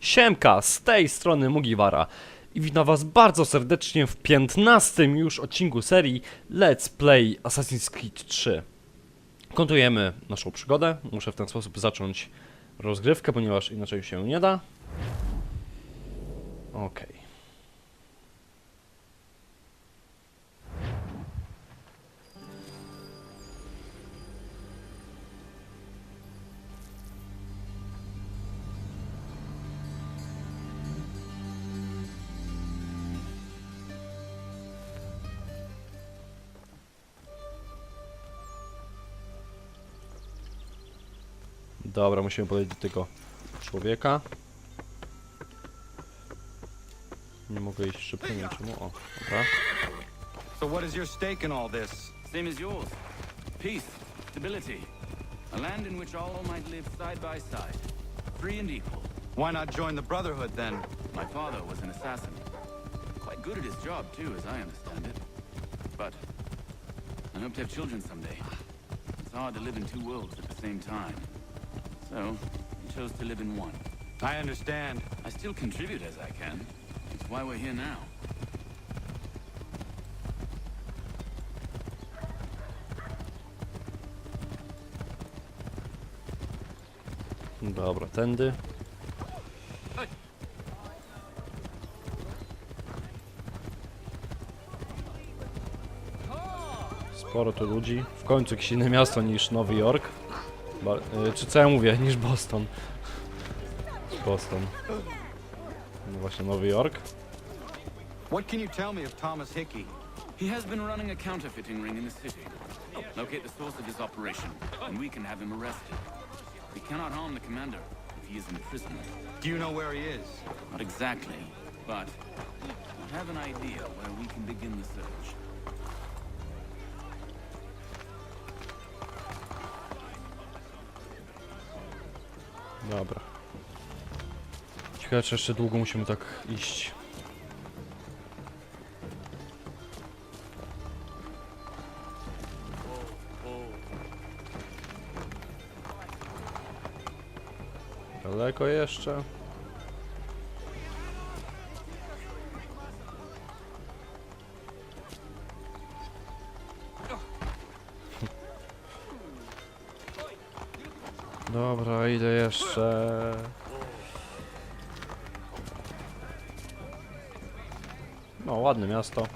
Siemka, z tej strony Mugiwara i witam was bardzo serdecznie w 15. już odcinku serii Let's Play Assassin's Creed 3. Kontynuujemy naszą przygodę, muszę w ten sposób zacząć rozgrywkę, ponieważ inaczej się nie da. Okej. Dobra, musimy podejść do tego człowieka. Nie mogę iść szybko, nie wiem czemu. O, dobra. So what is your stake in all this? Same as yours. Peace, stability. A land in which all might live side by side, free and equal. Why not join the Brotherhood then? My father was an assassin. Quite good at his job too, as I understand it. But I hope to have children someday. It's hard to live in two worlds at the same time. So he chose to live in one. I understand. I still contribute as I can. It's why we're here now. Dobra, tędy. Sporo tu ludzi. W końcu jakieś inne miasto niż Nowy Jork. Czy co ja mówię? Niż Boston. Boston. No właśnie, Nowy Jork. What can you tell me of Thomas Hickey? He has been running a counterfeiting ring in the city. Locate the source of his operation, and we can have him arrested. We cannot harm the commander if he is in prison. Do you know where he is? Not exactly, but I have an idea where we can begin the search. Dobra. Ciekawe, czy jeszcze długo musimy tak iść. Daleko jeszcze. Dobra, ile jeszcze? No, ładne miasto.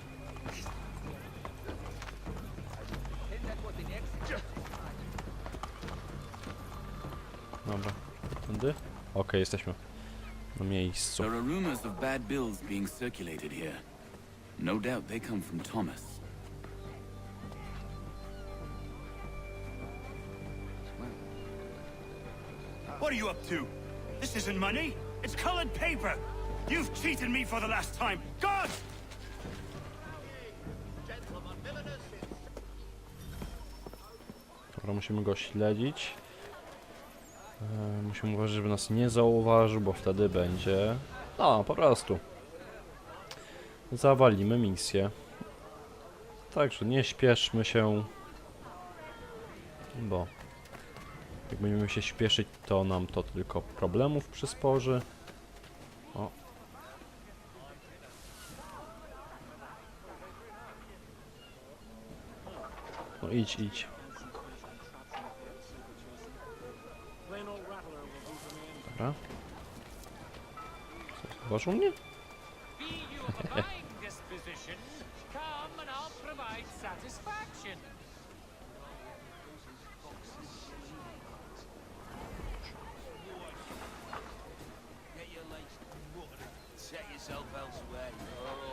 Dobra, tędy? Okej, jesteśmy na miejscu. There are rumors of bad bills being circulated here. No doubt they come from Thomas. What are you up to? This isn't money. It's colored paper. You've cheated me for the last time. God! Dobra, musimy go śledzić. Musimy uważać, żeby nas nie zauważył, bo wtedy będzie... No, po prostu. Zawalimy misję. Także nie śpieszmy się. Bo... jak będziemy się śpieszyć, to nam to tylko problemów przysporzy. O. No idź, idź. Dobra. Co, zauważył mnie? Set yourself elsewhere.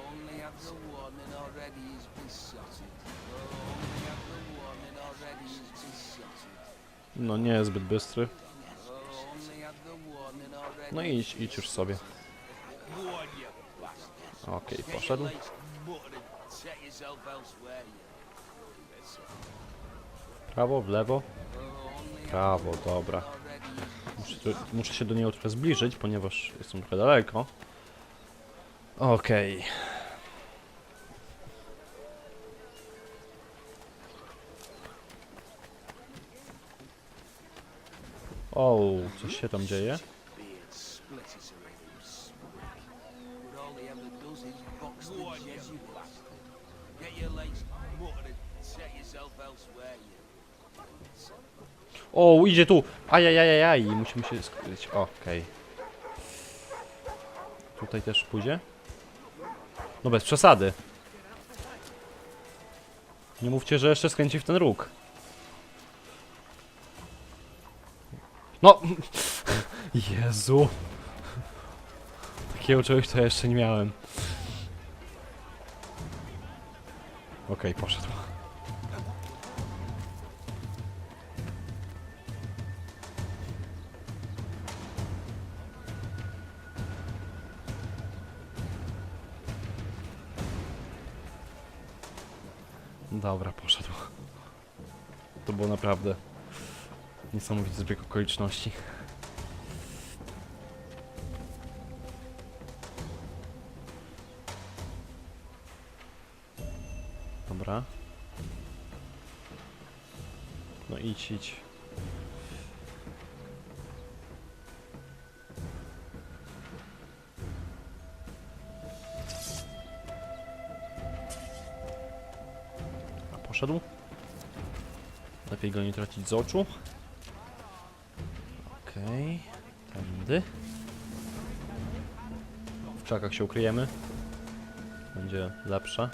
Only have the warning already is besotted. Only have the warning already is besotted. No nie jest zbyt bystry. Only have the warning already. No idź już sobie. Okej, poszedł. Set yourself elsewhere. Prawo, w lewo. Prawo, dobra. Muszę się do niego trochę zbliżyć, ponieważ jestem trochę daleko. Okej. O, coś się tam dzieje? eviscerate him smack. But all he ever does is box the Jesuits. Get your legs muttered and set yourself elsewhere, you. O, idzie tu! Ajajajajaj, musimy się skryć. Okej. Tutaj też pójdzie? No bez przesady. Nie mówcie, że jeszcze skręci w ten róg. No! Jezu! Takiego czegoś to ja jeszcze nie miałem. Okej, poszedł. Dobra, poszedł. To było naprawdę niesamowity zbieg okoliczności. Dobra. No idź, idź. Poszedł. Lepiej go nie tracić z oczu. Okej. Tędy. W krzakach się ukryjemy. Będzie lepsza.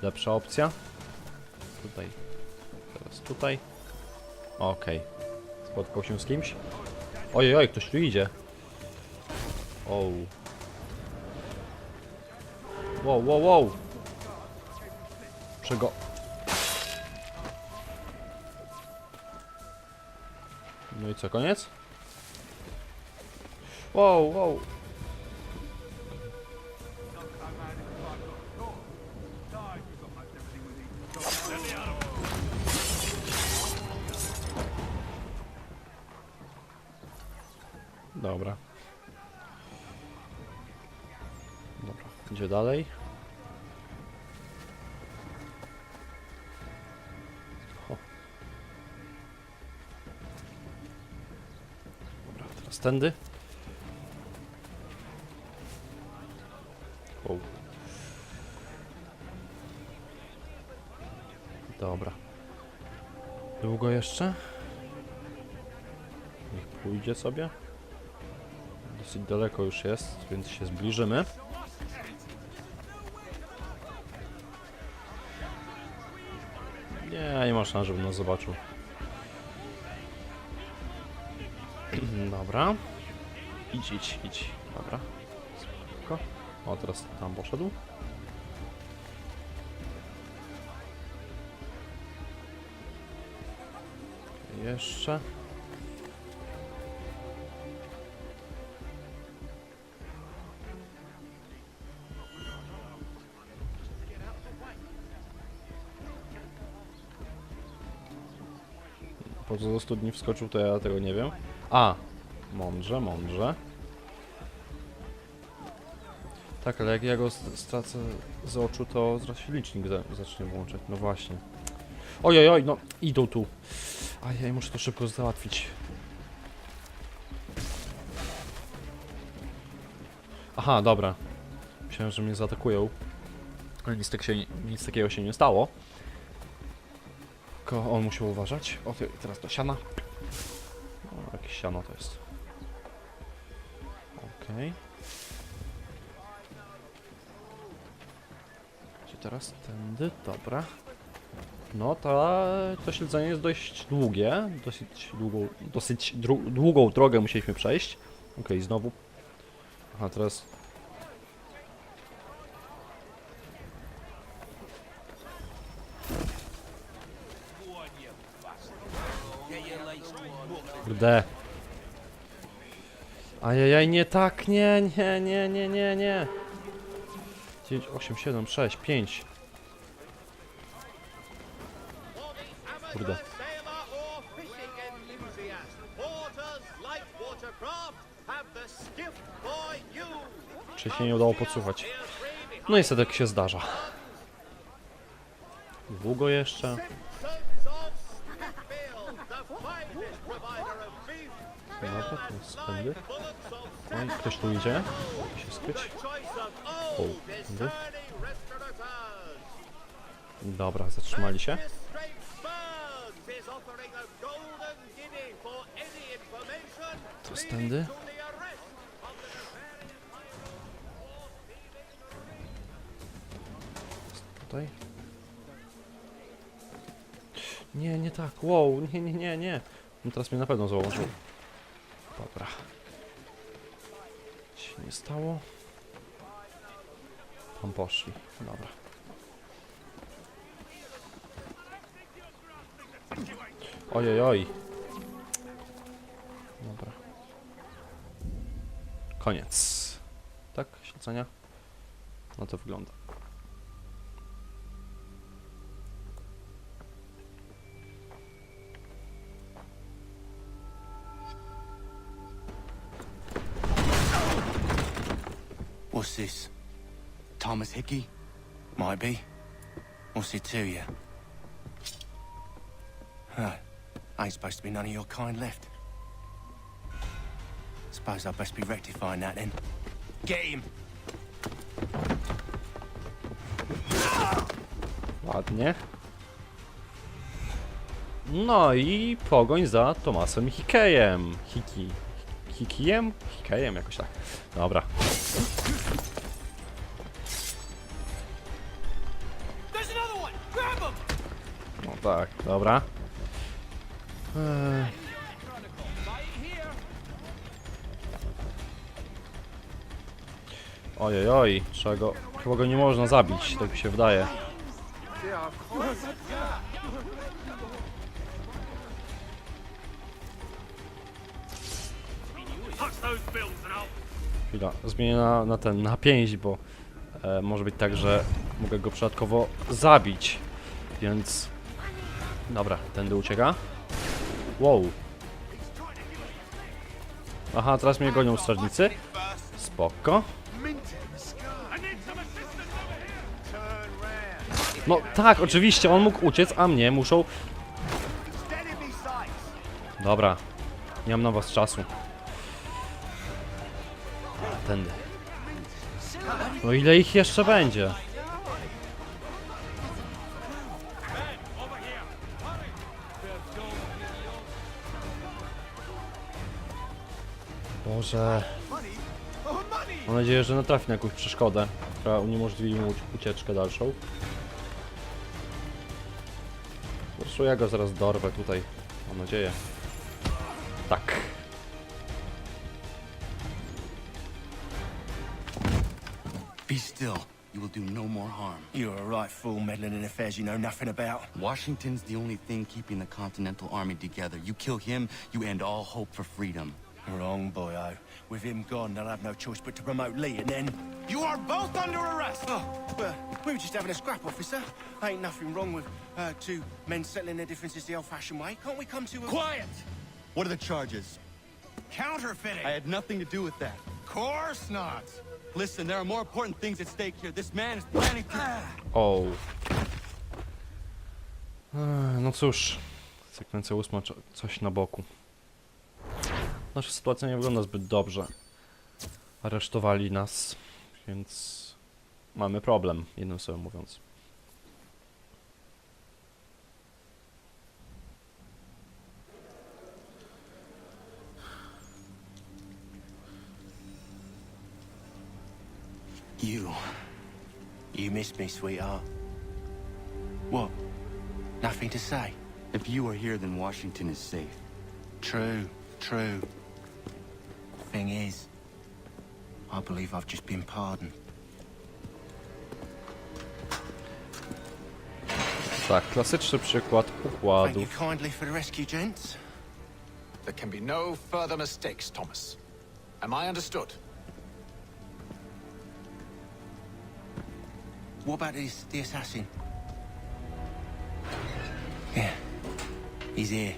Lepsza opcja. Tutaj. Teraz tutaj. Okej. Spotkał się z kimś. Ojej, ktoś tu idzie. O. Wow, wow, wow. Czego? No i co, koniec? Wow, wow. Dobra. Dobra, idzie dalej. Tędy. O. Dobra. Długo jeszcze? Niech pójdzie sobie. Dosyć daleko już jest, więc się zbliżymy. Nie ma szans, żeby nas zobaczył. Dobra. Idź, idź, idź. Dobra. Spoko. O, teraz tam poszedł. Jeszcze. Po co do studni wskoczył, to ja tego nie wiem. A! Mądrze, mądrze. Tak, ale jak ja go stracę z oczu, to zaraz się licznik zacznie włączać. No właśnie. Ojej, oj, no idą tu. Ajaj, muszę to szybko załatwić. Aha, dobra. Myślałem, że mnie zaatakują. Ale nic takiego się nie stało. Tylko on musiał uważać. O, teraz to siana. O, jakieś siano to jest. Okej. Gdzie teraz? Tędy, dobra. No, to śledzenie jest dość długie. Dosyć długą drogę musieliśmy przejść. Okej, znowu. Aha, teraz... Kurde. Ajajaj, nie tak, nie. 9, 8, 7, 6, 5. Kurde. Wcześniej nie udało podsłuchać. No i tak się zdarza. Długo jeszcze. Dobra, to jest tędy. No i ktoś tu idzie. Musi się skryć. O, tędy. Dobra, zatrzymali się. To jest tędy. Tutaj. Nie, nie tak. Wow, nie. No teraz mnie na pewno założył. Dobra. Nic się nie stało. Tam poszli. Dobra. Ojej. Dobra. Koniec. Tak? Śledzenia? No to wygląda. What's this? Thomas Hickey? Might be. What's it to you? Huh. Ain't supposed to be none of your kind left. Suppose I'd best be rectifying that then. Get him! Ładnie. No i pogoń za Thomasem Hickeyem. Hickeyem? Jakoś tak. Dobra. No tak, dobra. Ojej, czego? Chyba go nie można zabić, tak mi się wydaje. Chwila, zmienię na pięść, bo może być tak, że mogę go przypadkowo zabić, więc... Dobra, tędy ucieka. Wow. Aha, teraz mnie gonią strażnicy. Spoko. No tak, oczywiście, on mógł uciec, a mnie muszą... Dobra, nie mam na was czasu. Tędy. No ile ich jeszcze będzie? Boże. Mam nadzieję, że natrafi na jakąś przeszkodę, która uniemożliwi mu ucieczkę dalszą. Zresztą ja go zaraz dorwę tutaj. Mam nadzieję. Tak. Be still. You will do no more harm. You're a right fool meddling in affairs you know nothing about. Washington's the only thing keeping the Continental Army together. You kill him, you end all hope for freedom. Wrong, boyo. With him gone, they'll have no choice but to promote Lee, and then... You are both under arrest! Oh, well, we were just having a scrap, officer. Ain't nothing wrong with two men settling their differences the old-fashioned way. Can't we come to a... Quiet! What are the charges? Counterfeiting! I had nothing to do with that. Course not! Listen, there are more important things at stake here. This man is planning to... O. No cóż. Sekwencja 8, coś na boku. Nasza sytuacja nie wygląda zbyt dobrze. Aresztowali nas, więc mamy problem, jednym słowem mówiąc. You missed me, sweetheart. What? Nothing to say? If you are here, then Washington is safe. True. Thing is, I believe I've just been pardoned. Tak, klasyczny przykład Thank you układów. kindly for the rescue, gents. There can be no further mistakes, Thomas. Am I understood? What about the assassin? Yeah, he's here.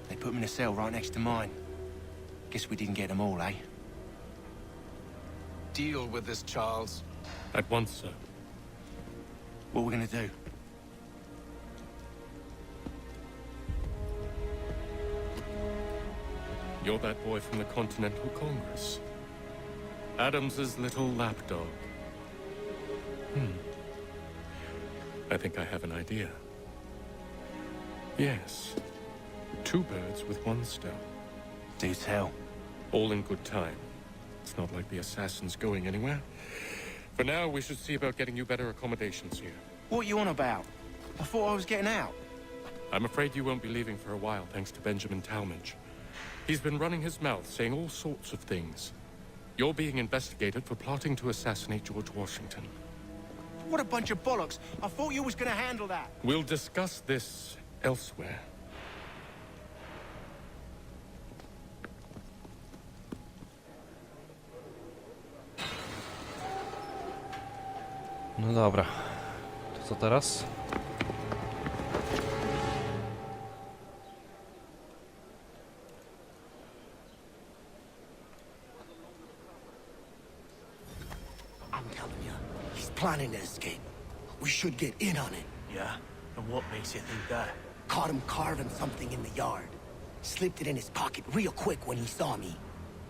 They put him in a cell right next to mine. Guess we didn't get them all, eh? Deal with this, Charles. At once, sir. What we're gonna do? You're that boy from the Continental Congress. Adams's little lapdog. I think I have an idea. Yes. 2 birds with 1 stone. Do tell. All in good time. It's not like the assassin's going anywhere. For now, we should see about getting you better accommodations here. What you on about? I thought I was getting out. I'm afraid you won't be leaving for a while, thanks to Benjamin Talmadge. He's been running his mouth, saying all sorts of things. You're being investigated for plotting to assassinate George Washington. What a bunch of bollocks. I thought you was gonna handle that. We'll discuss this elsewhere. No dobra. To co teraz? I'm telling you, he's planning to escape. We should get in on it. Yeah? And what makes you think that? Caught him carving something in the yard. Slipped it in his pocket real quick when he saw me.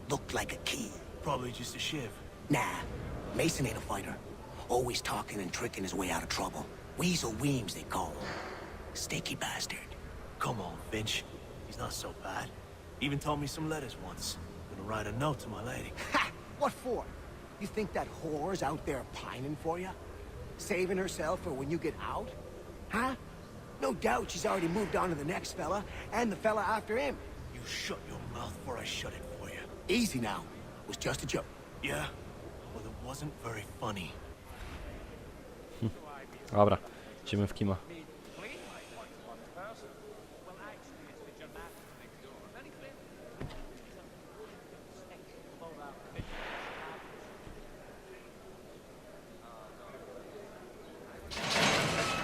Looked like a key. Probably just a shiv. Nah, Mason ain't a fighter. Always talking and tricking his way out of trouble. Weasel Weems, they call him. Sneaky bastard. Come on, Finch. He's not so bad. Even taught me some letters once. Gonna write a note to my lady. Ha! What for? You think that whore's out there pining for you? Saving herself for when you get out? Huh? No doubt she's already moved on to the next fella, and the fella after him. You shut your mouth before I shut it for you. Easy now. It was just a joke. Yeah? Well, it wasn't very funny. Dobra, idziemy w kima.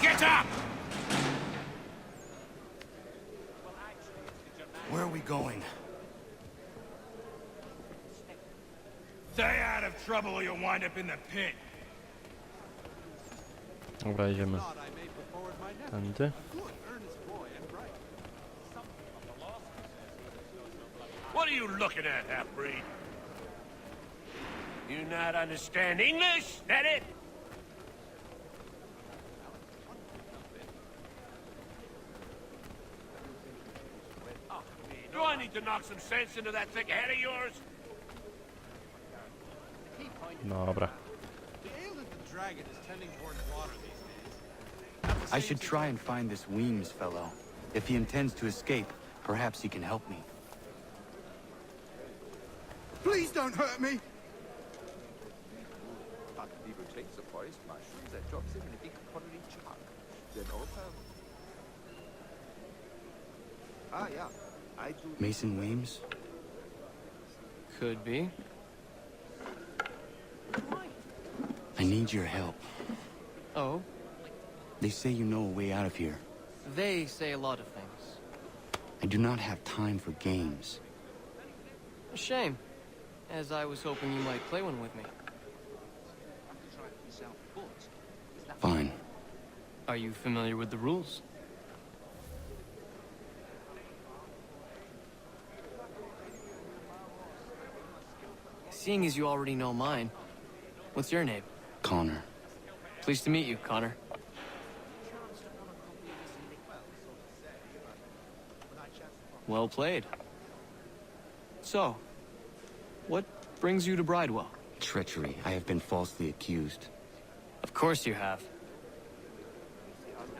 Get up! Where are we going? Stay out of trouble or you'll wind up in the pit. Dobra, idziemy tędy. What are you looking at, half-breed? You not understand English? That it? Do I need to knock some sense into that thick head of yours? Dobra. I should try and find this Weems fellow. If he intends to escape, perhaps he can help me. Please don't hurt me! Mason Weems? Could be. I need your help. Oh? They say you know a way out of here. They say a lot of things. I do not have time for games. A shame, as I was hoping you might play one with me. Fine. Are you familiar with the rules? Seeing as you already know mine, what's your name? Connor. Pleased to meet you, Connor. Well played. So, what brings you to Bridewell? Treachery. I have been falsely accused. Of course you have.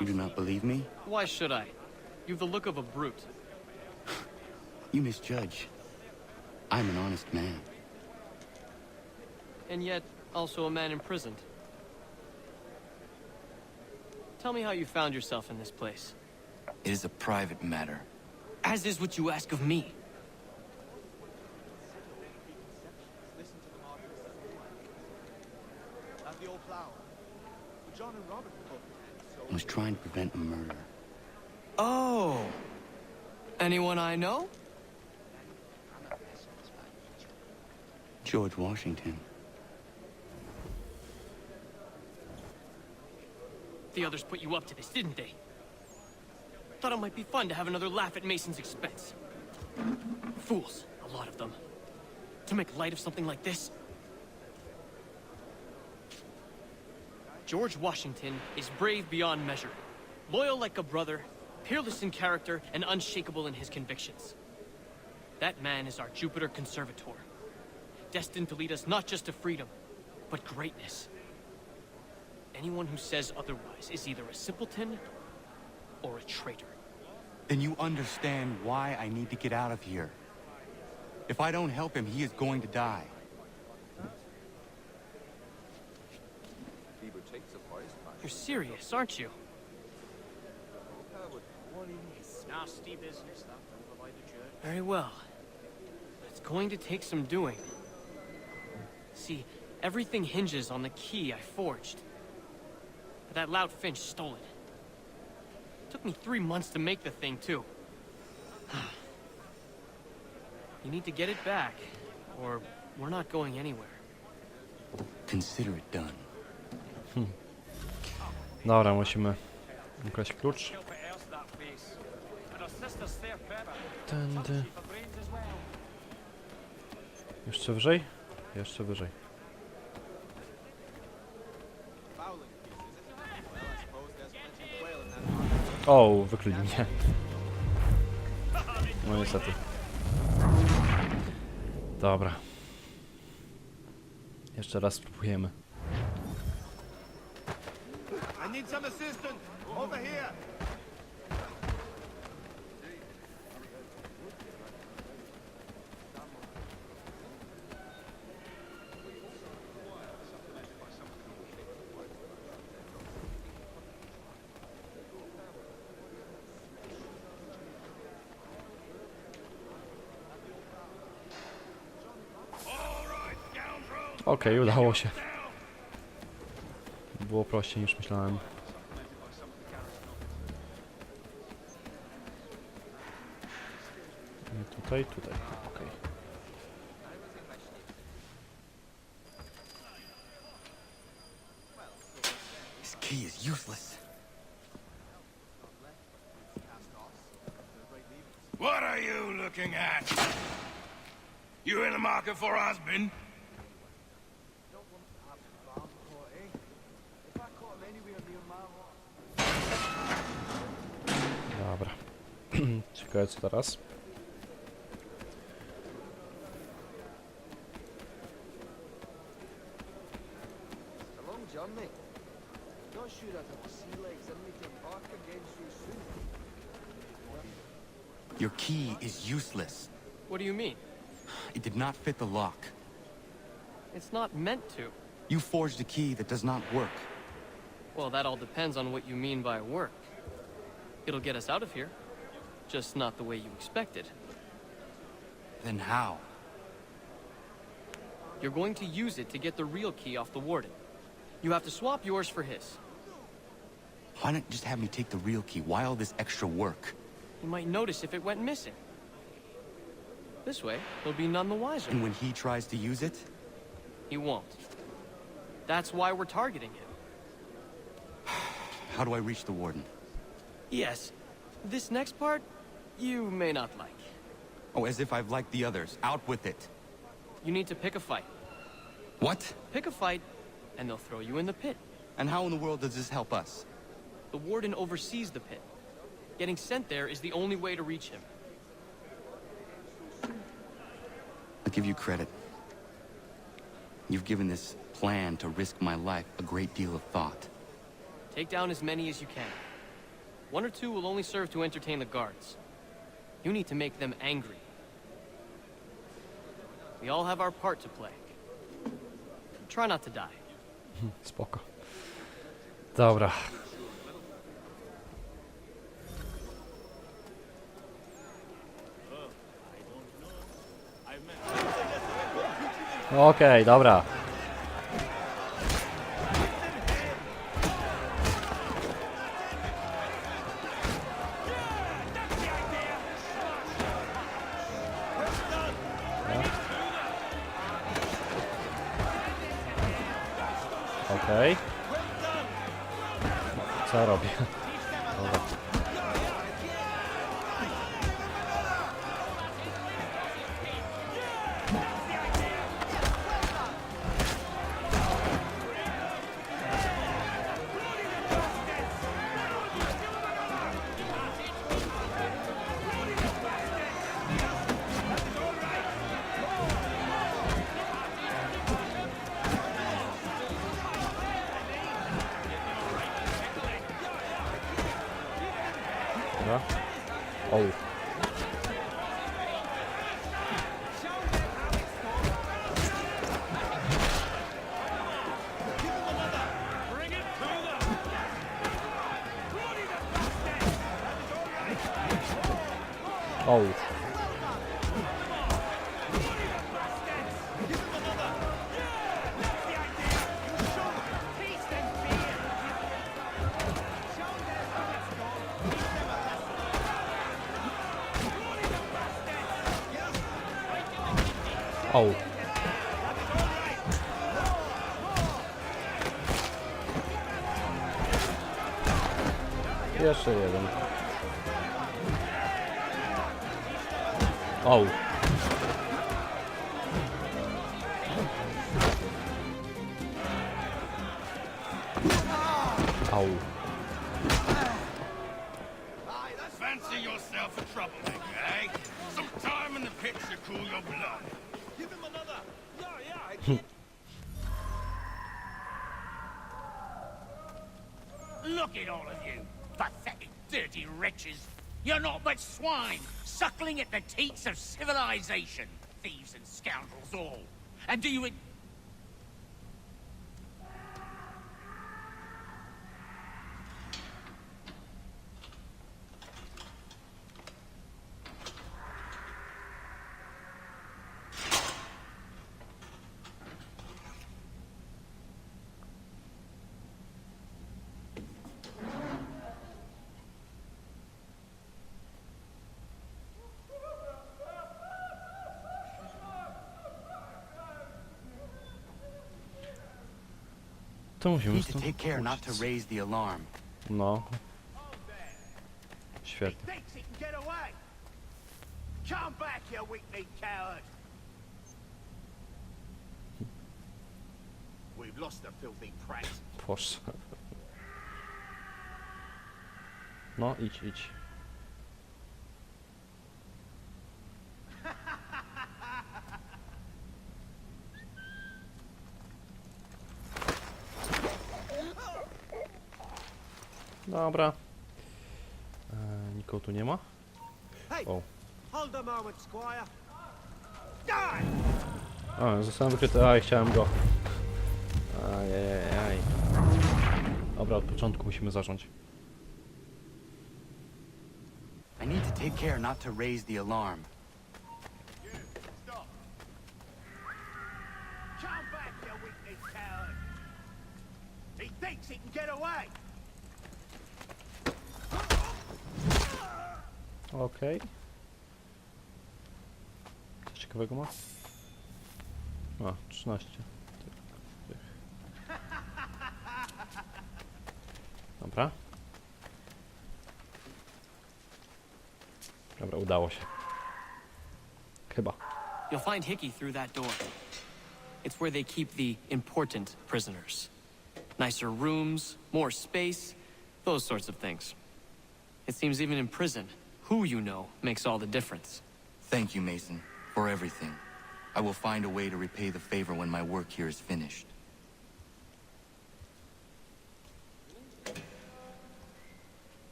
You do not believe me? Why should I? You've the look of a brute. You misjudge. I'm an honest man. And yet, also a man imprisoned. Tell me how you found yourself in this place. It is a private matter. As is what you ask of me. I was trying to prevent a murder. Oh! Anyone I know? George Washington. The others put you up to this, didn't they? Thought it might be fun to have another laugh at Mason's expense. Fools, a lot of them. To make light of something like this? George Washington is brave beyond measure, loyal like a brother, peerless in character, and unshakable in his convictions. That man is our Jupiter Conservator, destined to lead us not just to freedom, but greatness. Anyone who says otherwise is either a simpleton or a traitor. Then you understand why I need to get out of here. If I don't help him, he is going to die. You're serious, aren't you? Nasty business, that over by the church. Very well. It's going to take some doing. See, everything hinges on the key I forged. But that loud Finch stole it. Took me 3 months to make the thing, too. You need to get it back, or we're not going anywhere. Consider it done. Dobra, musimy ukraść klucz. Tędy. Jeszcze wyżej? Jeszcze wyżej. O, wykryli mnie. No niestety. Dobra. Jeszcze raz spróbujemy. I need some assistance. Over here. Okej, udało się. Było prościej niż myślałem. I tutaj, tutaj. Okej. This key is useless. What are you looking at? You in the market for a husband? Dobra. Ciekawe co teraz. Your key is useless. What do you mean? It did not fit the lock. It's not meant to. You forged a key that does not work. Well, that all depends on what you mean by work. It'll get us out of here. Just not the way you expected. Then how? You're going to use it to get the real key off the warden. You have to swap yours for his. Why not just have me take the real key? Why all this extra work? You might notice if it went missing. This way, he'll be none the wiser. And when he tries to use it? He won't. That's why we're targeting him. How do I reach the warden? Yes. This next part, you may not like. Oh, as if I've liked the others. Out with it. You need to pick a fight. What? Pick a fight, and they'll throw you in the pit. And how in the world does this help us? The warden oversees the pit. Getting sent there is the only way to reach him. I'll give you credit. You've given this plan to risk my life a great deal of thought. Take down as many as you can. 1 or 2 will only serve to entertain the guards. You need to make them angry. We all have our part to play. Try not to die. Spoko. Dobra. Okej, dobra. Okej. Co robię? Dobra. Dobra. O. O. O. Jeszcze jeden. O. Au. Fancy yourself a troublemaker, eh? Some time in the pits to cool your blood. Give him another. Yeah, Look at all of you, pathetic, dirty wretches. You're not but swine, suckling at the teats of civilization. Thieves and scoundrels all. And do you... To musimy Need to stąd take care not to uciec. raise the alarm. No. Świetnie. Thinks he can get away. Come back, you weak-kneed coward. We've lost the filthy prat. Proszę. No, idź, idź. Dobra. Nikogo tu nie ma? O. Hold a moment, squire. A, zostałem wykryty. Aj, chciałem go. Ajajaj. Dobra, od początku musimy zacząć. I need to take care not to raise the alarm. Come back, you weak-kneed coward. He thinks he can get away. Okej. Coś ciekawego ma? A, 13. Tych. Dobra. Dobra, udało się. Chyba. You'll find Hickey through that door. It's where they keep the important prisoners. Nicer rooms, more space, those sorts of things. It seems even in prison, who you know makes all the difference. Thank you, Mason, for everything. I will find a way to repay the favor when my work here is finished.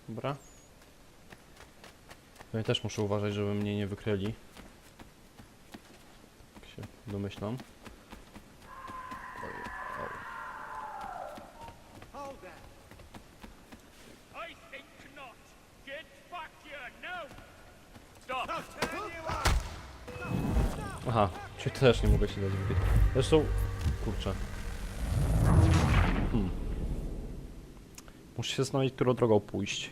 Dobra. Ja też muszę uważać, żeby mnie nie wykryli. Tak się domyślam. Hold that. I think not. Get back here, no! Stop! Turn you up. Aha, czyli też nie mogę się dać wykryć. Zresztą, kurczę. Muszę się zastanowić, którą drogą pójść.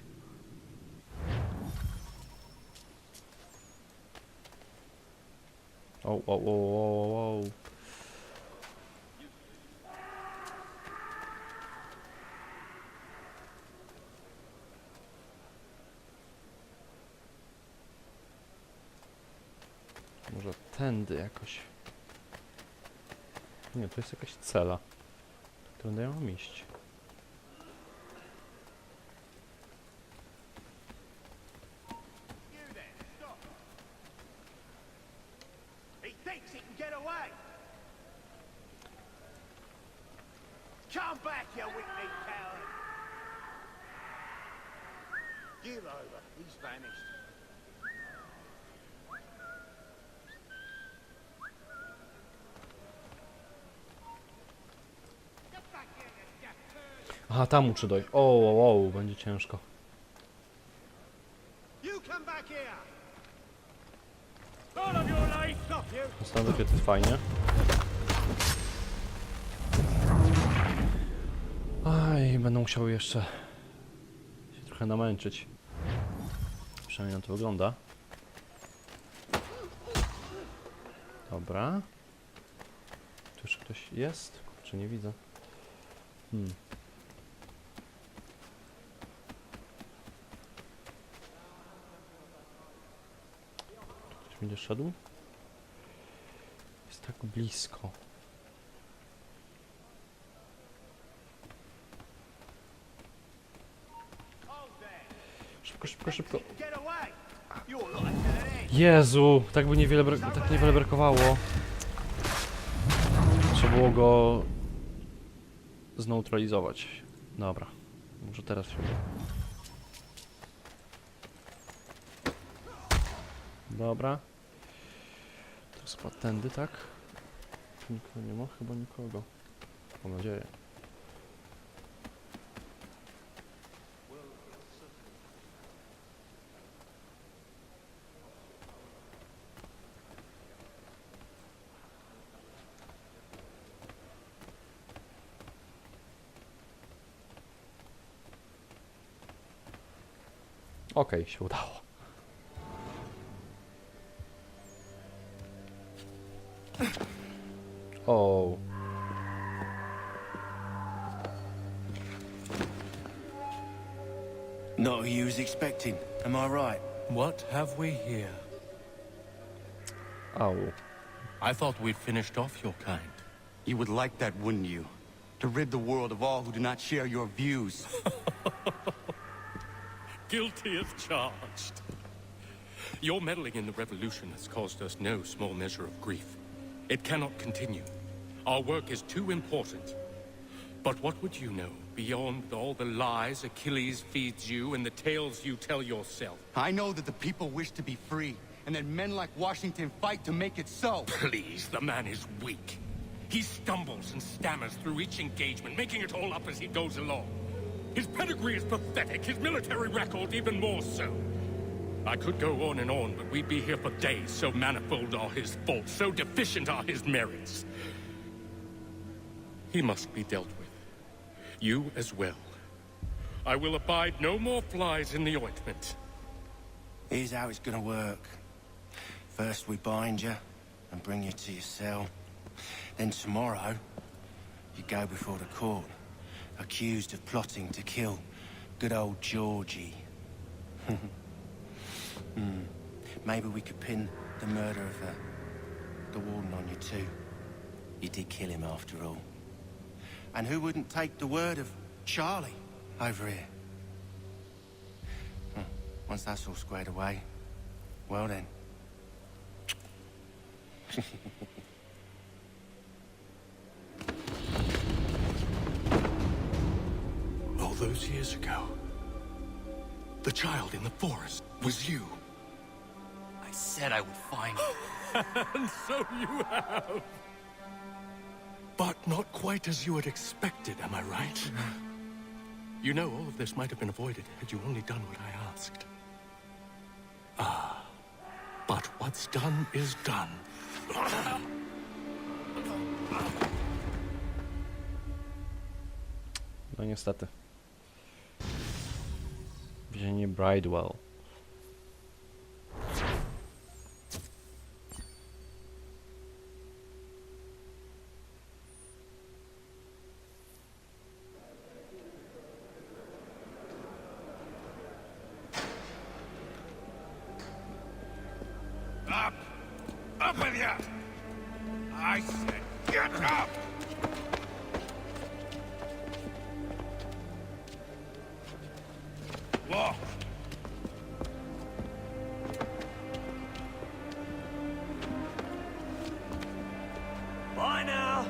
O. Może tędy jakoś. Nie, to jest jakaś cela, którą ja mam iść. You there, stop. He thinks he can get away. Come back, you weakling coward! Give over. He's vanished. Aha, tam muszę dojść. O, będzie ciężko. You come back here! All of your life, stop you! Następnie to jest fajnie. Aj, będę musiał jeszcze się trochę namęczyć. Przynajmniej na to wygląda. Dobra. Tu jeszcze ktoś jest? Czy nie widzę? Tu ktoś będzie szedł? Jest tak blisko. Szybko, szybko. Jezu, tak by niewiele brakowało. Trzeba było go zneutralizować. Dobra, może teraz się uda. Dobra. Teraz chyba tędy, tak? Tu nikogo nie ma? Chyba nikogo. Mam nadzieję. Okej, się udało. O. Not who you was expecting, am I right? What have we here? Au. I thought we'd finished off your kind. You would like that, wouldn't you? To rid the world of all who do not share your views. Guilty as charged. Your meddling in the revolution has caused us no small measure of grief. It cannot continue. Our work is too important. But what would you know beyond all the lies Achilles feeds you and the tales you tell yourself? I know that the people wish to be free, and that men like Washington fight to make it so. Please, the man is weak. He stumbles and stammers through each engagement, making it all up as he goes along. His pedigree is pathetic, his military record even more so. I could go on and on, but we'd be here for days, so manifold are his faults, so deficient are his merits. He must be dealt with. You as well. I will abide no more flies in the ointment. Here's how it's gonna work. First we bind you and bring you to your cell. Then tomorrow, you go before the court, accused of plotting to kill good old Georgie. Maybe we could pin the murder of the warden on you too. You did kill him after all. And who wouldn't take the word of Charlie over here? Once that's all squared away, well then. All those years ago, the child in the forest was you. I said I would find you. And so you have. But not quite as you had expected, am I right? You know, all of this might have been avoided had you only done what I asked. Ah, but what's done is done. No niestety. Więzienie Bridewell. Up! Up with you! I said, get up! Walk! Bye now.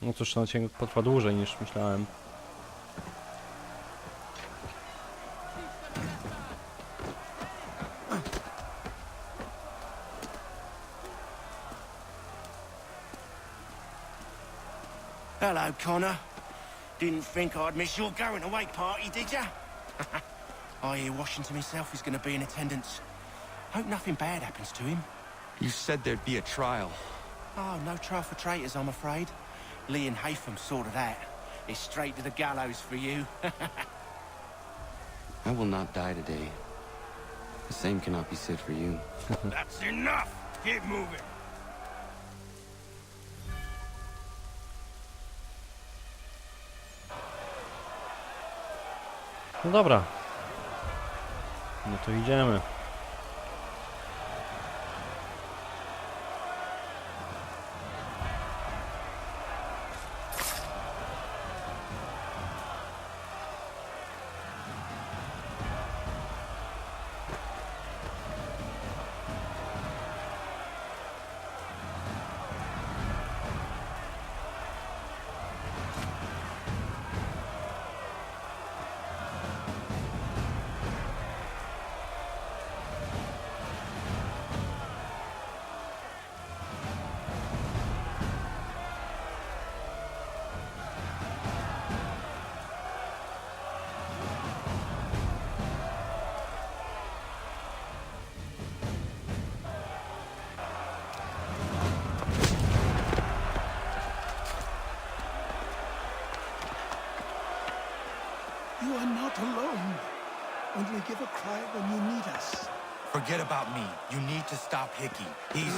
No cóż, ten odcinek potrwa dłużej niż myślałem. Hello, Connor. Didn't think I'd miss your going away party, did ya? I hear Washington himself is going to be in attendance. Hope nothing bad happens to him. You said there'd be a trial. Oh, no trial for traitors, I'm afraid. Lee and Haytham sorted that. It's straight to the gallows for you. I will not die today. The same cannot be said for you. That's enough! Keep moving! No dobra. No to idziemy. You are not alone. Only give a cry when you need us. Forget about me. You need to stop Hickey. He's...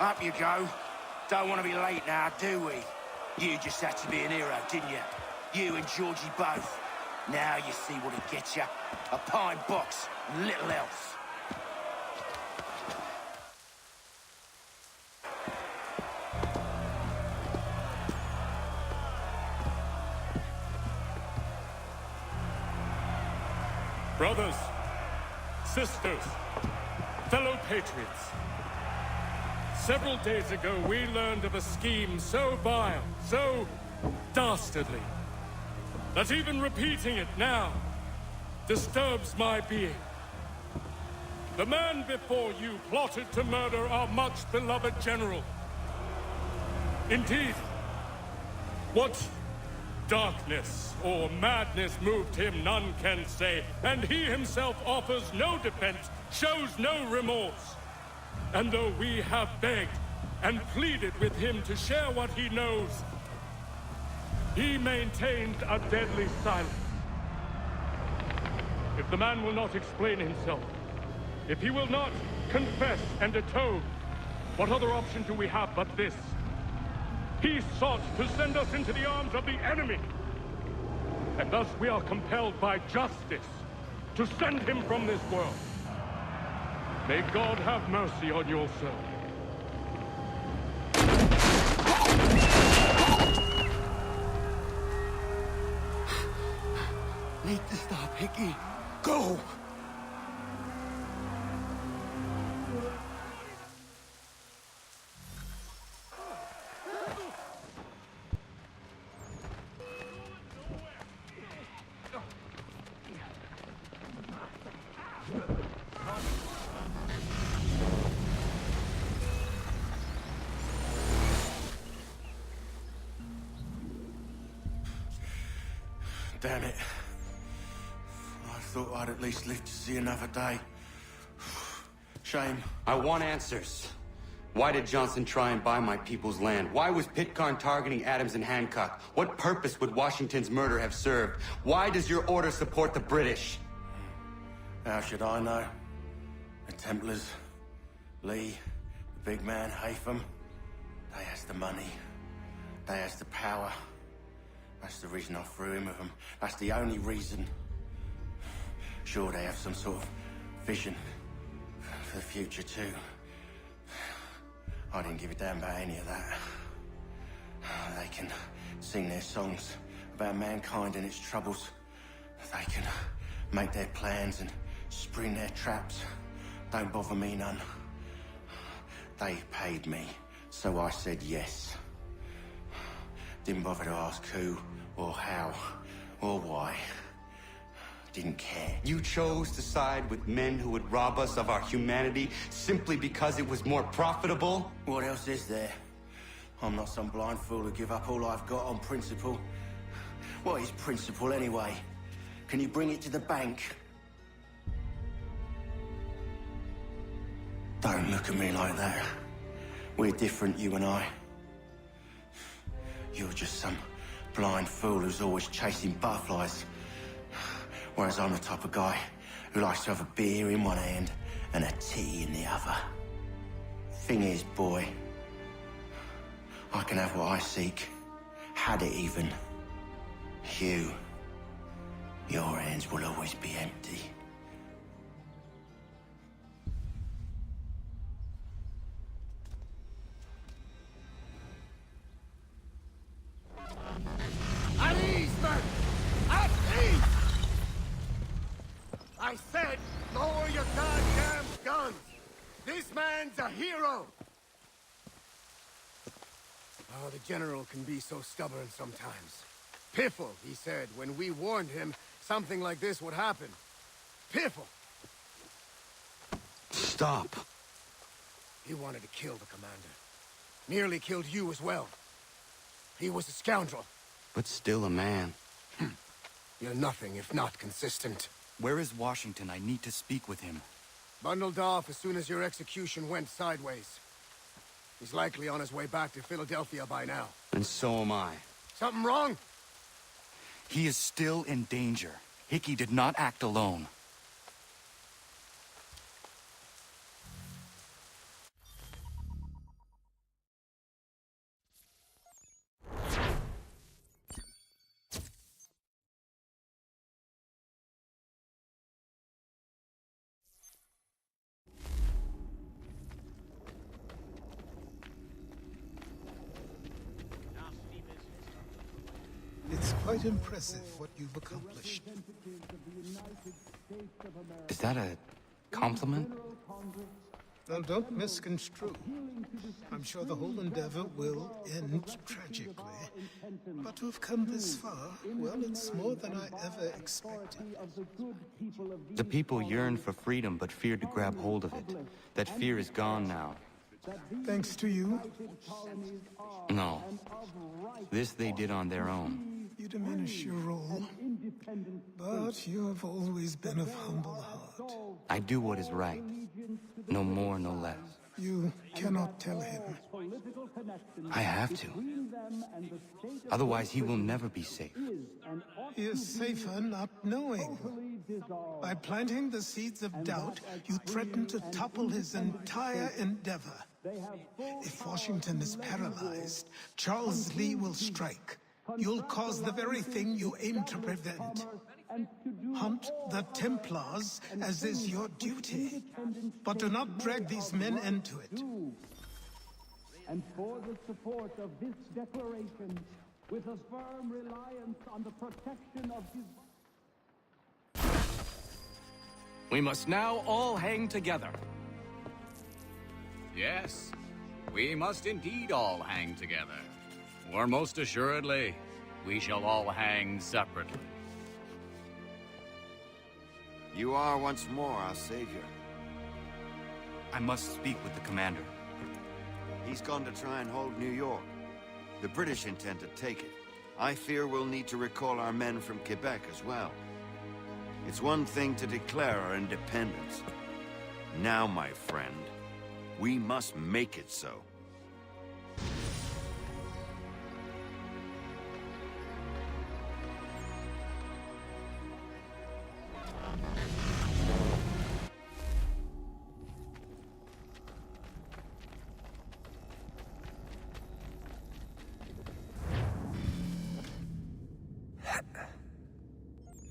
Up you go. Don't want to be late now, do we? You just had to be an hero, didn't you? You and Georgie both. Now you see what it gets you. A pine box, and little else. Brothers, sisters, fellow patriots. Several days ago, we learned of a scheme so vile, so dastardly, that even repeating it now disturbs my being. The man before you plotted to murder our much-beloved general. Indeed, what darkness or madness moved him, none can say, and he himself offers no defense, shows no remorse. And though we have begged and pleaded with him to share what he knows, he maintained a deadly silence. If the man will not explain himself, if he will not confess and atone, what other option do we have but this? He sought to send us into the arms of the enemy. And thus we are compelled by justice to send him from this world. May God have mercy on your soul. Need to stop, Hickey. Go! Damn it. I thought I'd at least live to see another day. Shame. I want answers. Why did Johnson try and buy my people's land? Why was Pitcairn targeting Adams and Hancock? What purpose would Washington's murder have served? Why does your order support the British? How should I know? The Templars, Lee, the big man, Haytham, they has the money. They has the power. That's the reason I threw in with them. That's the only reason. Sure, they have some sort of vision for the future, too. I didn't give a damn about any of that. They can sing their songs about mankind and its troubles. They can make their plans and spring their traps. Don't bother me none. They paid me, so I said yes. Didn't bother to ask who, or how, or why. Didn't care. You chose to side with men who would rob us of our humanity simply because it was more profitable? What else is there? I'm not some blind fool to give up all I've got on principle. What is principle anyway? Can you bring it to the bank? Don't look at me like that. We're different, you and I. You're just some blind fool who's always chasing butterflies. Whereas I'm the type of guy who likes to have a beer in one hand and a tea in the other. Thing is, boy, I can have what I seek. Had it even. Your hands will always be empty. At ease, men! At ease! I said, lower your goddamn guns! This man's a hero! Oh, the General can be so stubborn sometimes. Piffle, he said, when we warned him something like this would happen. Piffle! Stop. He wanted to kill the commander. Nearly killed you as well. He was a scoundrel. But still a man. You're nothing if not consistent. Where is Washington? I need to speak with him. Bundled off as soon as your execution went sideways. He's likely on his way back to Philadelphia by now. And so am I. Something wrong? He is still in danger. Hickey did not act alone. It's quite impressive what you've accomplished. Is that a compliment? Now, don't misconstrue. I'm sure the whole endeavor will end tragically. But to have come this far, well, it's more than I ever expected. The people yearn for freedom but feared to grab hold of it. That fear is gone now. Thanks to you. No. This they did on their own. You diminish your role. But you have always been of humble heart. I do what is right. No more, no less. You cannot tell him. I have to. Otherwise, he will never be safe. He is safer not knowing. By planting the seeds of doubt, you threaten to topple his entire endeavor. If Washington is paralyzed, Charles Lee will strike. You'll cause the very thing you aim to prevent. Hunt the Templars, as is your duty. But do not drag these men into it. And for the support of this declaration, with a firm reliance on the protection of his... We must now all hang together. Yes, we must indeed all hang together. Or most assuredly, we shall all hang separately. You are once more our savior. I must speak with the commander. He's gone to try and hold New York. The British intend to take it. I fear we'll need to recall our men from Quebec as well. It's one thing to declare our independence. Now, my friend, we must make it so.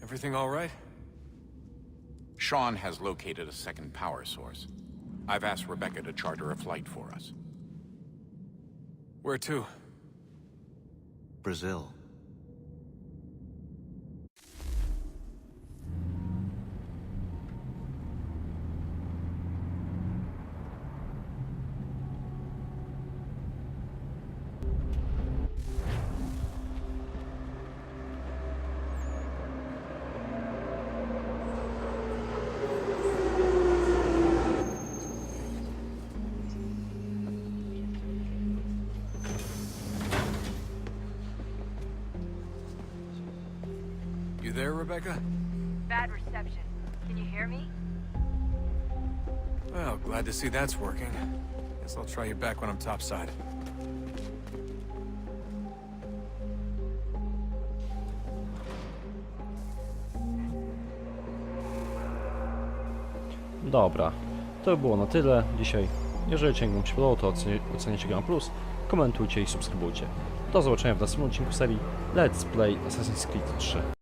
Everything all right? Sean has located a second power source. I've asked Rebecca to charter a flight for us. Where to? Brazil. You there, Rebecca? Bad reception. Can you hear me? Well, glad to see that's working. Guess I'll try you back when I'm topside. Dobra, to było na tyle dzisiaj. Jeżeli odcinek Wam się podobał, to oceniajcie go na plus, komentujcie i subskrybujcie. Do zobaczenia w następnym odcinku serii Let's Play Assassin's Creed 3.